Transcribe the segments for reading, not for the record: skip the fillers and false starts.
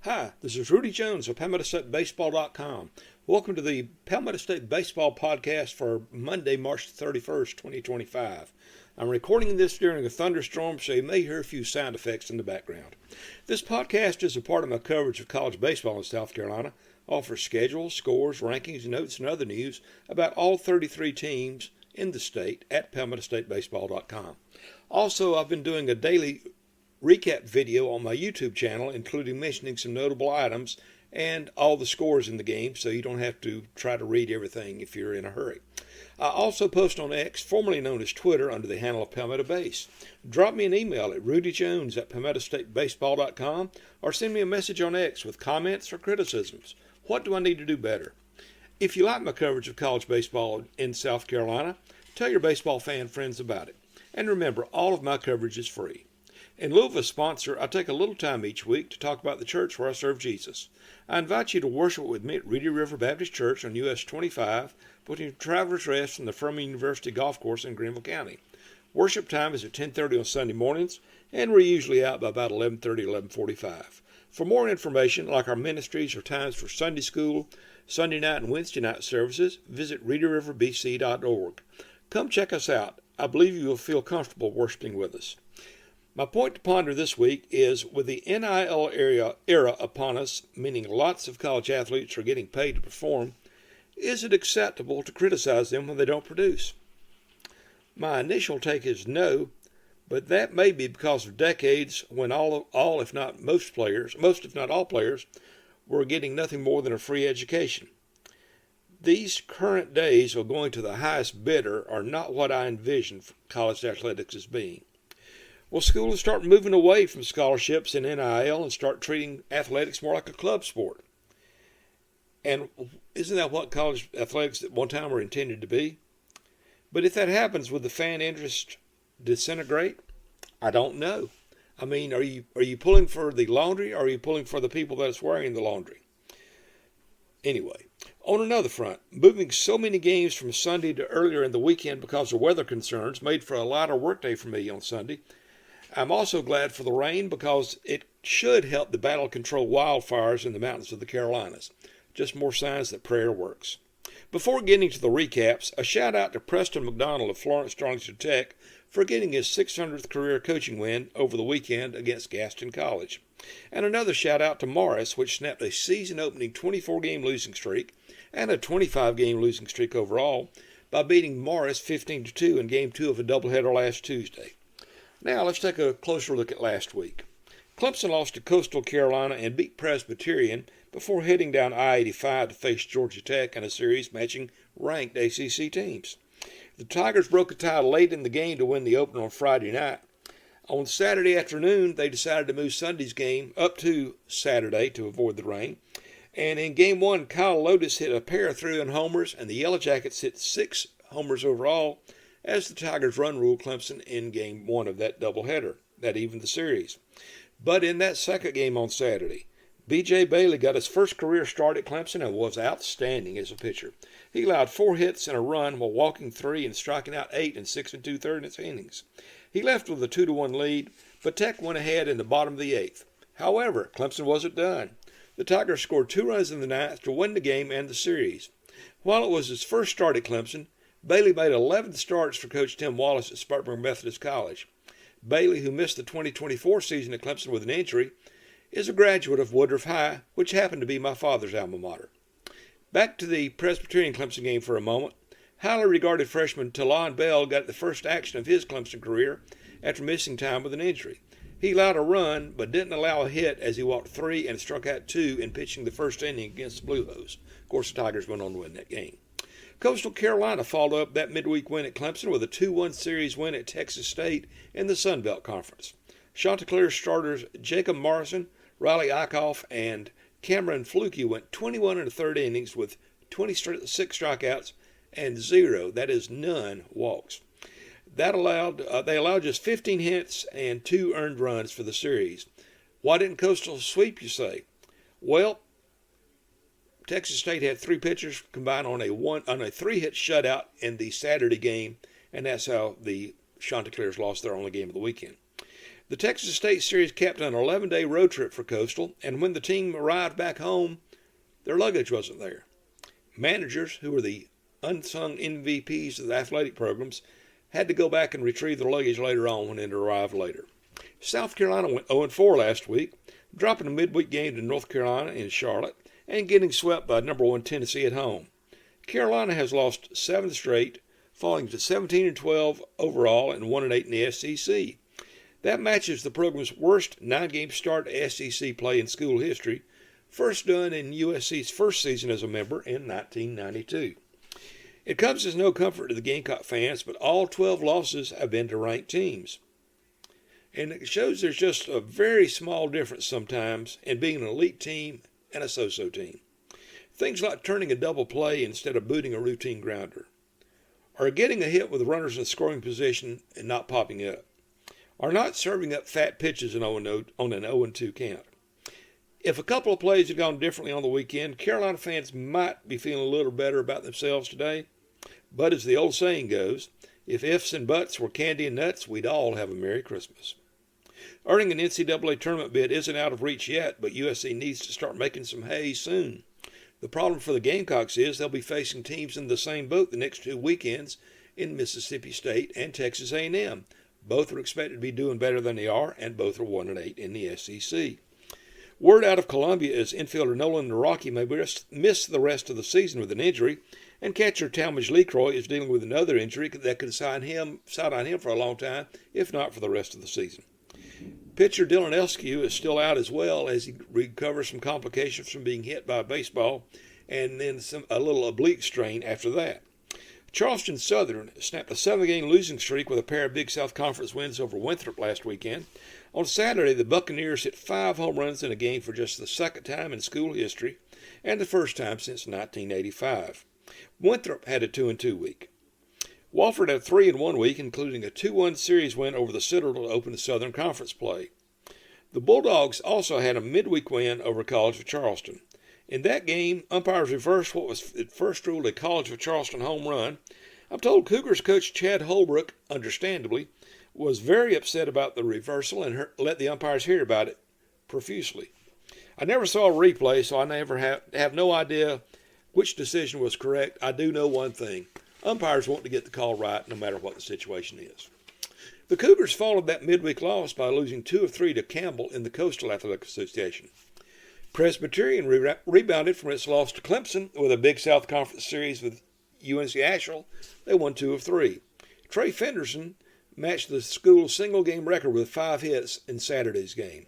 Hi, this is Rudy Jones of PalmettoStateBaseball.com. Welcome to the Palmetto State Baseball Podcast for Monday, March 31st, 2025. I'm recording this during a thunderstorm, so you may hear a few sound effects in the background. This podcast is a part of my coverage of college baseball in South Carolina. Offers schedules, scores, rankings, notes, and other news about all 33 teams in the state at PalmettoStateBaseball.com. Also, I've been doing a daily recap video on my YouTube channel, including mentioning some notable items and all the scores in the game, so you don't have to try to read everything if you're in a hurry. I also post on X, formerly known as Twitter, under the handle of Palmetto Base. Drop me an email at rudyjones@PalmettoStateBaseball.com or send me a message on X with comments or criticisms. What do I need to do better? If you like my coverage of college baseball in South Carolina, tell your baseball fan friends about it. And remember, all of my coverage is free. In lieu of a sponsor, I take a little time each week to talk about the church where I serve Jesus. I invite you to worship with me at Reedy River Baptist Church on US 25, between Travelers Rest and the Furman University Golf Course in Greenville County. Worship time is at 10:30 on Sunday mornings, and we're usually out by about 11:30, 11:45. For more information, like our ministries or times for Sunday school, Sunday night and Wednesday night services, visit reedyriverbc.org. Come check us out. I believe you will feel comfortable worshiping with us. My point to ponder this week is, with the NIL era upon us, meaning lots of college athletes are getting paid to perform, is it acceptable to criticize them when they don't produce? My initial take is no, but that may be because of decades when all if not most if not all players, were getting nothing more than a free education. These current days of going to the highest bidder are not what I envision college athletics as being. Well, schools will start moving away from scholarships and NIL and start treating athletics more like a club sport. And isn't that what college athletics at one time were intended to be? But if that happens, would the fan interest disintegrate? I don't know. I mean, are you pulling for the laundry, or are you pulling for the people that's wearing the laundry? Anyway, on another front, moving so many games from Sunday to earlier in the weekend because of weather concerns made for a lighter workday for me on Sunday. I'm also glad for the rain because it should help the battle control wildfires in the mountains of the Carolinas. Just more signs that prayer works. Before getting to the recaps, a shout out to Preston McDonald of Florence Darlington Tech for getting his 600th career coaching win over the weekend against Gaston College. And another shout out to Morris, which snapped a season-opening 24-game losing streak and a 25-game losing streak overall by beating Morris 15-2 in Game 2 of a doubleheader last Tuesday. Now let's take a closer look at last week. Clemson lost to Coastal Carolina and beat Presbyterian before heading down I-85 to face Georgia Tech in a series matching ranked ACC teams. The Tigers broke a tie late in the game to win the opener on Friday night. On Saturday afternoon, they decided to move Sunday's game up to Saturday to avoid the rain. And in Game 1, Kyle Lotus hit a pair of three-run homers, and the Yellow Jackets hit 6 homers overall, as the Tigers run-ruled Clemson in Game 1 of that doubleheader. That evened the series. But in that second game on Saturday, B.J. Bailey got his first career start at Clemson and was outstanding as a pitcher. He allowed 4 hits and a run while walking 3 and striking out 8 in 6 2/3 innings. He left with a 2-1 lead, but Tech went ahead in the bottom of the 8th. However, Clemson wasn't done. The Tigers scored 2 runs in the 9th to win the game and the series. While it was his first start at Clemson, Bailey made 11 starts for Coach Tim Wallace at Spartanburg Methodist College. Bailey, who missed the 2024 season at Clemson with an injury, is a graduate of Woodruff High, which happened to be my father's alma mater. Back to the Presbyterian-Clemson game for a moment. Highly regarded freshman Talon Bell got the first action of his Clemson career after missing time with an injury. He allowed a run, but didn't allow a hit as he walked 3 and struck out 2 in pitching the first inning against the Blue Hose. Of course, the Tigers went on to win that game. Coastal Carolina followed up that midweek win at Clemson with a 2-1 series win at Texas State in the Sun Belt Conference. Chanticleer starters Jacob Morrison, Riley Eichhoff, and Cameron Fluke went 21 1/3 innings with 26 strikeouts and 0, that is none, walks. They allowed just 15 hits and 2 earned runs for the series. Why didn't Coastal sweep, you say? Well, Texas State had 3 pitchers combined on a 3-hit shutout in the Saturday game, and that's how the Chanticleers lost their only game of the weekend. The Texas State Series capped an 11-day road trip for Coastal, and when the team arrived back home, their luggage wasn't there. Managers, who were the unsung MVPs of the athletic programs, had to go back and retrieve their luggage later on when it arrived later. South Carolina went 0-4 last week, dropping a midweek game to North Carolina in Charlotte and getting swept by number 1 Tennessee at home. Carolina has lost 7 straight, falling to 17-12 overall and 1-8 in the SEC. That matches the program's worst 9-game start to SEC play in school history, first done in USC's first season as a member in 1992. It comes as no comfort to the Gamecock fans, but all 12 losses have been to ranked teams. And it shows there's just a very small difference sometimes in being an elite team and a so-so team. Things like turning a double play instead of booting a routine grounder, or getting a hit with runners in scoring position and not popping up, or not serving up fat pitches on an 0-2 count. If a couple of plays had gone differently on the weekend, Carolina fans might be feeling a little better about themselves today. But as the old saying goes, if ifs and buts were candy and nuts, we'd all have a Merry Christmas. Earning an NCAA tournament bid isn't out of reach yet, but USC needs to start making some hay soon. The problem for the Gamecocks is they'll be facing teams in the same boat the next 2 weekends in Mississippi State and Texas A&M. Both are expected to be doing better than they are, and both are 1-8 in the SEC. Word out of Columbia is infielder Nolan Naraki may miss the rest of the season with an injury, and catcher Talmadge Lecroy is dealing with another injury that could side on him for a long time, if not for the rest of the season. Pitcher Dylan Elskew is still out as well as he recovers from complications from being hit by a baseball and then a little oblique strain after that. Charleston Southern snapped a 7-game losing streak with a pair of Big South Conference wins over Winthrop last weekend. On Saturday, the Buccaneers hit 5 home runs in a game for just the second time in school history and the first time since 1985. Winthrop had a 2-2 week. Wofford had a 3-1 week, including a 2-1 series win over the Citadel to open the Southern Conference play. The Bulldogs also had a midweek win over College of Charleston. In that game, umpires reversed what was at first ruled a College of Charleston home run. I'm told Cougars coach Chad Holbrook, understandably, was very upset about the reversal and let the umpires hear about it profusely. I never saw a replay, so I never have no idea which decision was correct. I do know one thing. Umpires want to get the call right no matter what the situation is. The Cougars followed that midweek loss by losing 2 of 3 to Campbell in the Coastal Athletic Association. Presbyterian rebounded from its loss to Clemson with a Big South Conference series with UNC Asheville. They won 2 of 3. Trey Fenderson matched the school's single-game record with 5 hits in Saturday's game.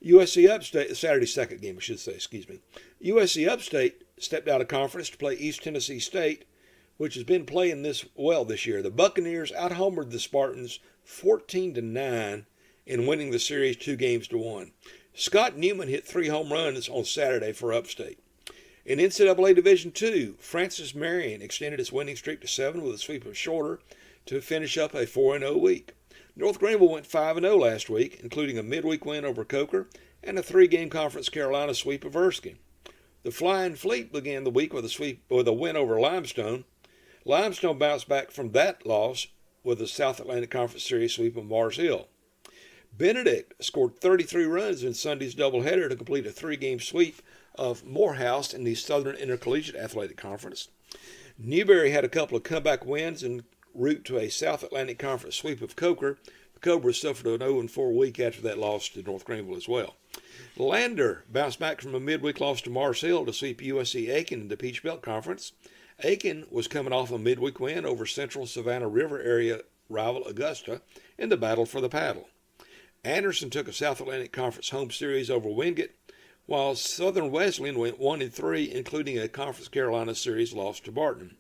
Saturday's second game, USC Upstate stepped out of conference to play East Tennessee State, which has been playing this year. The Buccaneers out-homered the Spartans 14-9 in winning the series 2-1. Scott Newman hit 3 home runs on Saturday for Upstate. In NCAA Division II, Francis Marion extended its winning streak to 7 with a sweep of Shorter to finish up a 4-0 week. North Greenville went 5-0 last week, including a midweek win over Coker and a 3-game Conference Carolina sweep of Erskine. The Flying Fleet began the week with a win over Limestone. Limestone bounced back from that loss with a South Atlantic Conference Series sweep of Mars Hill. Benedict scored 33 runs in Sunday's doubleheader to complete a 3-game sweep of Morehouse in the Southern Intercollegiate Athletic Conference. Newberry had a couple of comeback wins en route to a South Atlantic Conference sweep of Coker. The Cobras suffered an 0-4 week after that loss to North Greenville as well. Lander bounced back from a midweek loss to Mars Hill to sweep USC Aiken in the Peach Belt Conference. Aiken was coming off a midweek win over Central Savannah River area rival Augusta in the battle for the paddle. Anderson took a South Atlantic Conference home series over Wingate, while Southern Wesleyan went 1-3, including a Conference Carolina series loss to Barton.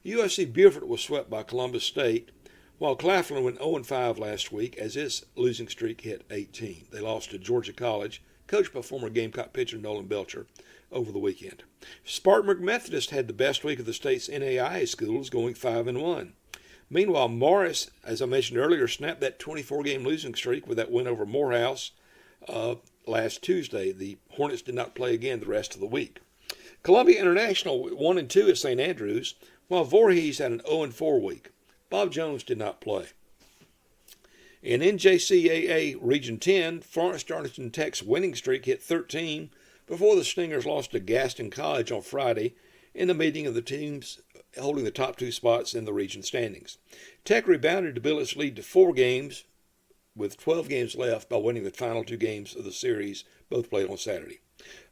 USC Beaufort was swept by Columbus State, while Claflin went 0-5 last week as its losing streak hit 18. They lost to Georgia College, coached by former Gamecock pitcher Nolan Belcher, over the weekend. Spartanburg Methodist had the best week of the state's NAIA schools, going 5-1. Meanwhile, Morris, as I mentioned earlier, snapped that 24-game losing streak with that win over Morehouse last Tuesday. The Hornets did not play again the rest of the week. Columbia International 1-2 at St. Andrews, while Voorhees had an 0-4 week. Bob Jones did not play. In NJCAA Region 10, Florence Darlington Tech's winning streak hit 13 before the Stingers lost to Gaston College on Friday in the meeting of the teams holding the top 2 spots in the region standings. Tech rebounded to build its lead to 4 games with 12 games left by winning the final 2 games of the series, both played on Saturday.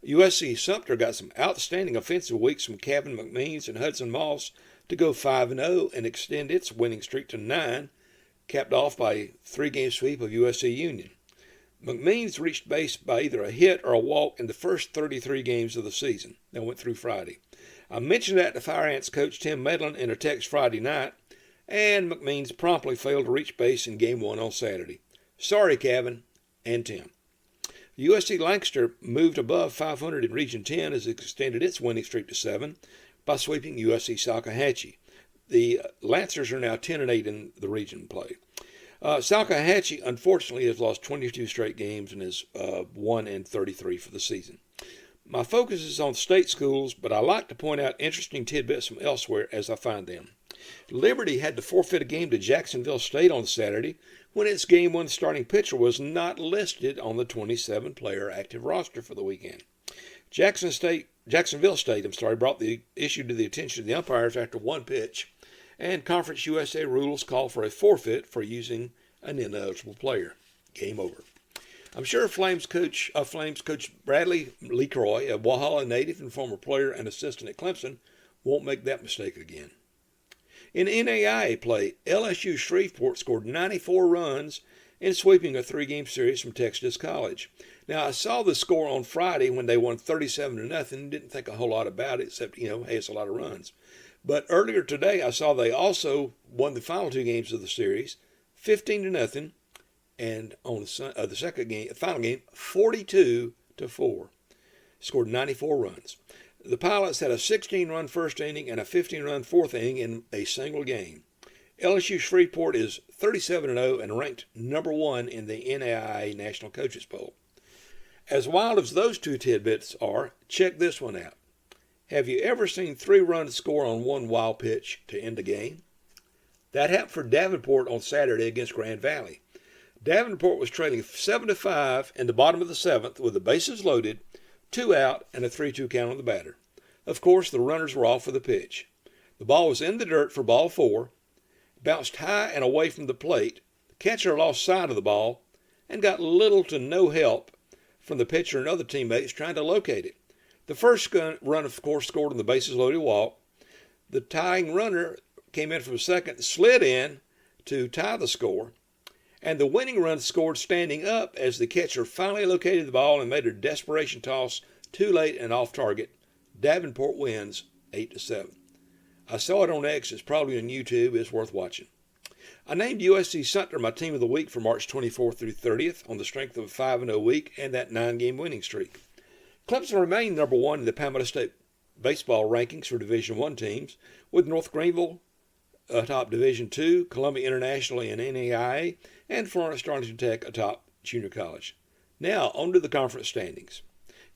USC Sumter got some outstanding offensive weeks from Kevin McMeans and Hudson Moss to go 5-0 and extend its winning streak to 9, capped off by a 3-game sweep of USC Union. McMeans reached base by either a hit or a walk in the first 33 games of the season that went through Friday. I mentioned that to Fire Ants coach Tim Medlin in a text Friday night, and McMeans promptly failed to reach base in Game 1 on Saturday. Sorry, Kevin and Tim. USC Lancaster moved above 500 in Region 10 as it extended its winning streak to 7 by sweeping USC Salkehatchie. The Lancers are now 10-8 in the region play. Salkehatchie, unfortunately, has lost 22 straight games and is 1-33 for the season. My focus is on state schools, but I like to point out interesting tidbits from elsewhere as I find them. Liberty had to forfeit a game to Jacksonville State on Saturday when its Game 1 starting pitcher was not listed on the 27-player active roster for the weekend. Jacksonville State brought the issue to the attention of the umpires after one pitch, and Conference USA rules call for a forfeit for using an ineligible player. Game over. I'm sure Flames coach Bradley LeCroy, a Walhalla native and former player and assistant at Clemson, won't make that mistake again. In NAIA play, LSU Shreveport scored 94 runs in sweeping a 3-game series from Texas College. Now, I saw the score on Friday when they won 37-0 and didn't think a whole lot about it, except, hey, it's a lot of runs. But earlier today, I saw they also won the final 2 games of the series, 15-0, and on the final game, 42-4. Scored 94 runs. The Pilots had a 16-run first inning and a 15-run fourth inning in a single game. LSU Shreveport is 37-0 and ranked number 1 in the NAIA National Coaches Poll. As wild as those 2 tidbits are, check this one out. Have you ever seen 3 runs score on one wild pitch to end a game? That happened for Davenport on Saturday against Grand Valley. Davenport was trailing 7-5 in the bottom of the 7th with the bases loaded, 2 out, and a 3-2 count on the batter. Of course, the runners were off for the pitch. The ball was in the dirt for ball 4, bounced high and away from the plate. The catcher lost sight of the ball and got little to no help from the pitcher and other teammates trying to locate it. The first run, of course, scored on the bases-loaded walk. The tying runner came in from second, slid in to tie the score, and the winning run scored standing up as the catcher finally located the ball and made a desperation toss too late and off target. Davenport wins 8-7. I saw it on X. It's probably on YouTube. It's worth watching. I named USC Sumter my team of the week for March 24th through 30th on the strength of a 5-0 week and that 9-game winning streak. Clemson remained number 1 in the Palmetto State baseball rankings for Division I teams, with North Greenville atop Division II, Columbia International and NAIA, and Florence Darlington Tech atop junior college. Now, on to the conference standings.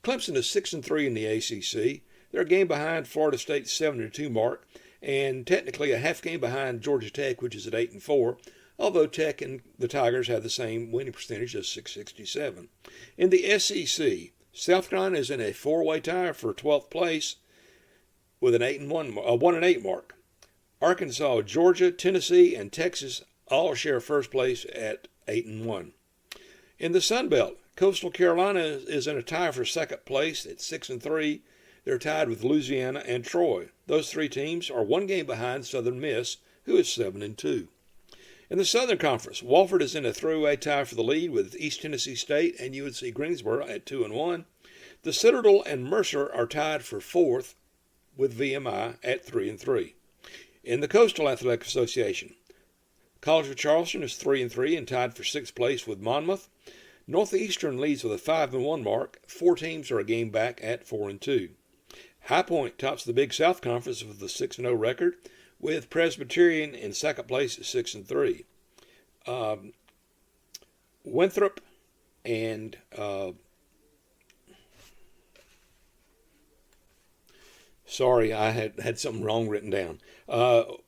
Clemson is 6-3 in the ACC. They're a game behind Florida State's 7-2 mark, and technically a half game behind Georgia Tech, which is at 8-4, although Tech and the Tigers have the same winning percentage as 667. In the SEC, South Carolina is in a 4-way tie for 12th place with an 1-8 mark. Arkansas, Georgia, Tennessee, and Texas all share first place at 8-1. In the Sun Belt, Coastal Carolina is in a tie for second place at 6-3. They're tied with Louisiana and Troy. Those 3 teams are 1 game behind Southern Miss, who is 7-2. In the Southern Conference, Wofford is in a 3-way tie for the lead with East Tennessee State and UNC Greensboro at 2-1. The Citadel and Mercer are tied for 4th with VMI at 3-3. In the Coastal Athletic Association, College of Charleston is 3-3 and tied for 6th place with Monmouth. Northeastern leads with a 5-1 mark. 4 teams are a game back at 4-2. High Point tops the Big South Conference with a 6-0 record, with Presbyterian in second place at 6-3. Winthrop and Sorry, I had something wrong written down.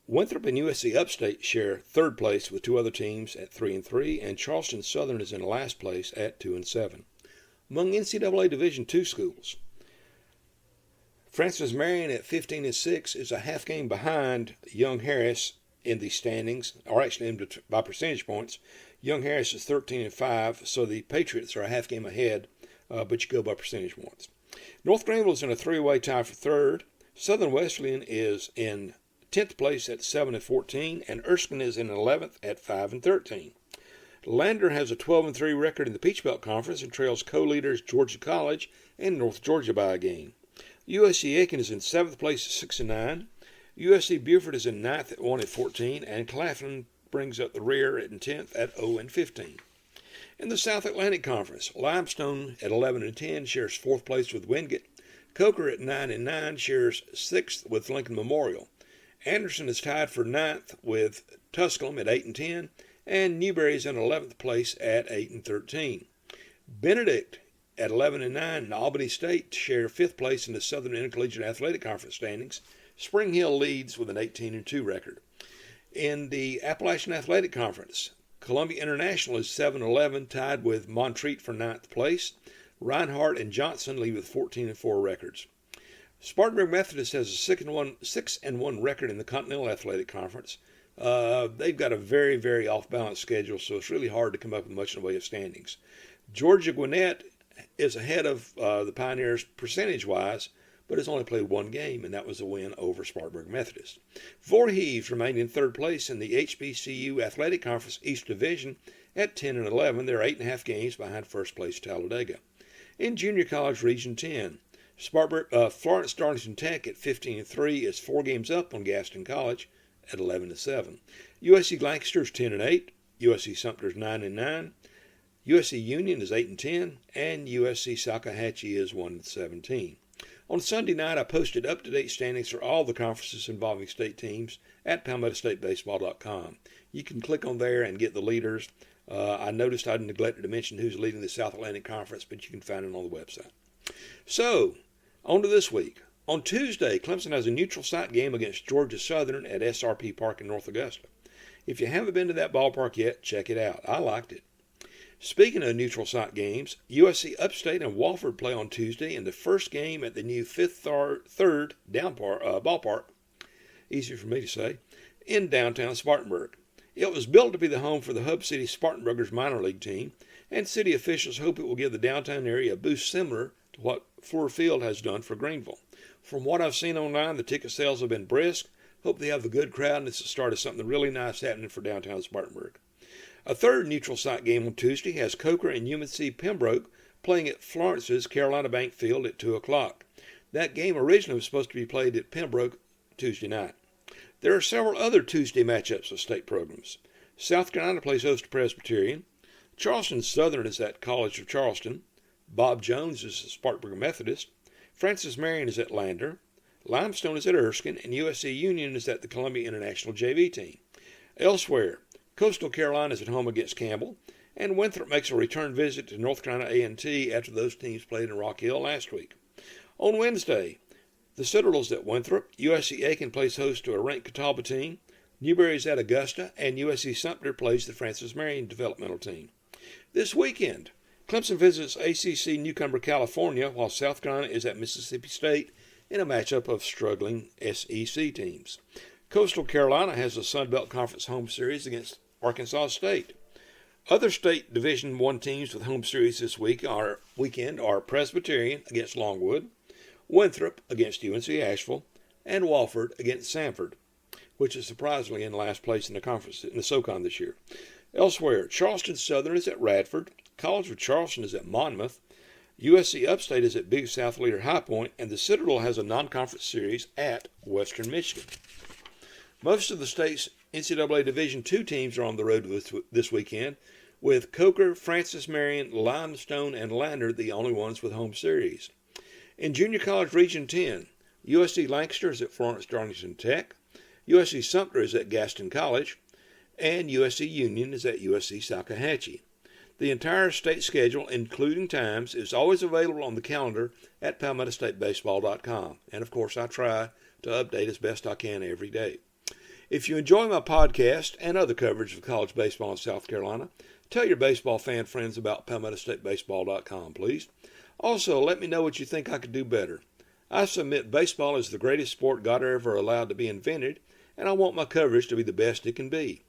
Winthrop and USC Upstate share third place with two other teams at 3-3, and Charleston Southern is in last place at 2-7. Among NCAA Division II schools, Francis Marion at 15-6 is a half game behind Young Harris in the standings, or actually by percentage points. Young Harris is 13-5, so the Patriots are a half game ahead, but you go by percentage points. North Greenville is in a three-way tie for third. Southern Wesleyan is in 10th place at 7-14, and Erskine is in 11th at 5-13. Lander has a 12-3 record in the Peach Belt Conference and trails co-leaders Georgia College and North Georgia by a game. USC Aiken is in 7th place at 6-9. USC Beaufort is in 9th at 1-14, and Claflin brings up the rear at 10th at 0-15. In the South Atlantic Conference, Limestone at 11-10 shares 4th place with Wingate. Coker at 9-9 shares 6th with Lincoln Memorial. Anderson is tied for 9th with Tusculum at 8-10, and Newberry is in 11th place at 8-13. Benedict at 11-9 and Albany State share 5th place in the Southern Intercollegiate Athletic Conference standings. Spring Hill leads with an 18-2 record. In the Appalachian Athletic Conference, Columbia International is 7-11, tied with Montreat for 9th place. Reinhardt and Johnson lead with 14-4 records. Spartanburg Methodist has a 6-1 record in the Continental Athletic Conference. They've got a very, very off-balance schedule, so it's really hard to come up with much in the way of standings. Georgia Gwinnett is ahead of the Pioneers percentage-wise, but has only played one game, and that was a win over Spartanburg Methodist. Voorhees remained in third place in the HBCU Athletic Conference East Division at 10-11. They're 8.5 games behind first place Talladega. In Junior College Region 10, Florence Darlington Tech at 15-3 is 4 games up on Gaston College at 11-7. USC Lancaster is 10-8. USC Sumter is 9-9. USC Union is 8-10, and USC Salkehatchie is 1-17. On Sunday night, I posted up-to-date standings for all the conferences involving state teams at PalmettoStateBaseball.com. You can click on there and get the leaders. I noticed I neglected to mention who's leading the South Atlantic Conference, but you can find it on the website. So, on to this week. On Tuesday, Clemson has a neutral site game against Georgia Southern at SRP Park in North Augusta. If you haven't been to that ballpark yet, check it out. I liked it. Speaking of neutral site games, USC Upstate and Wofford play on Tuesday in the first game at the new Fifth Third ballpark, easier for me to say, in downtown Spartanburg. It was built to be the home for the Hub City Spartanburgers minor league team, and city officials hope it will give the downtown area a boost similar to what Fluor Field has done for Greenville. From what I've seen online, the ticket sales have been brisk. Hope they have a good crowd, and it's the start of something really nice happening for downtown Spartanburg. A third neutral site game on Tuesday has Coker and UNC Pembroke playing at Florence's Carolina Bank Field at 2 o'clock. That game originally was supposed to be played at Pembroke Tuesday night. There are several other Tuesday matchups of state programs. South Carolina plays host to Presbyterian. Charleston Southern is at College of Charleston. Bob Jones is at Spartanburg Methodist. Francis Marion is at Lander. Limestone is at Erskine, and USC Union is at the Columbia International JV team. Elsewhere, Coastal Carolina is at home against Campbell, and Winthrop makes a return visit to North Carolina A&T after those teams played in Rock Hill last week. On Wednesday, the Citadels at Winthrop, USC Aiken plays host to a ranked Catawba team, Newberry is at Augusta, and USC Sumter plays the Francis Marion developmental team. This weekend, Clemson visits ACC newcomer California, while South Carolina is at Mississippi State in a matchup of struggling SEC teams. Coastal Carolina has a Sun Belt Conference home series against Arkansas State. Other state Division I teams with home series this weekend are Presbyterian against Longwood, Winthrop against UNC Asheville, and Wofford against Sanford, which is surprisingly in last place in the conference in the SoCon this year. Elsewhere, Charleston Southern is at Radford, College of Charleston is at Monmouth, USC Upstate is at Big South leader High Point, and the Citadel has a non-conference series at Western Michigan. Most of the state's NCAA Division II teams are on the road this weekend, with Coker, Francis Marion, Limestone, and Lander the only ones with home series. In Junior College Region 10, USC Lancaster is at Florence Darlington Tech, USC Sumter is at Gaston College, and USC Union is at USC Salkehatchie. The entire state schedule, including times, is always available on the calendar at PalmettoStateBaseball.com. And of course, I try to update as best I can every day. If you enjoy my podcast and other coverage of college baseball in South Carolina, tell your baseball fan friends about PalmettoStateBaseball.com, please. Also, let me know what you think I could do better. I submit baseball is the greatest sport God ever allowed to be invented, and I want my coverage to be the best it can be.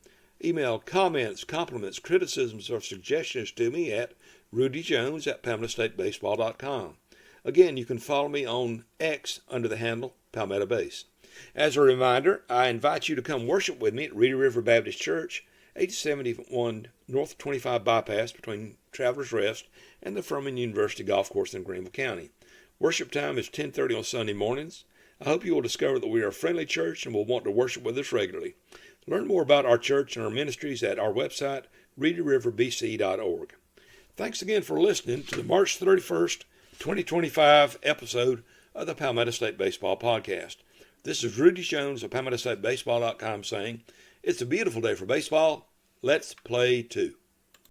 Email comments, compliments, criticisms, or suggestions to me at rudyjones@PalmettoStateBaseball.com. Again, you can follow me on X under the handle Palmetto Base. As a reminder, I invite you to come worship with me at Reedy River Baptist Church, 871 North 25 Bypass between Travelers Rest and the Furman University Golf Course in Greenville County. Worship time is 10:30 on Sunday mornings. I hope you will discover that we are a friendly church and will want to worship with us regularly. Learn more about our church and our ministries at our website, reedyriverbc.org. Thanks again for listening to the March 31st, 2025 episode of the Palmetto State Baseball Podcast. This is Rudy Jones of PalmettoStateBaseball.com saying, it's a beautiful day for baseball. Let's play too.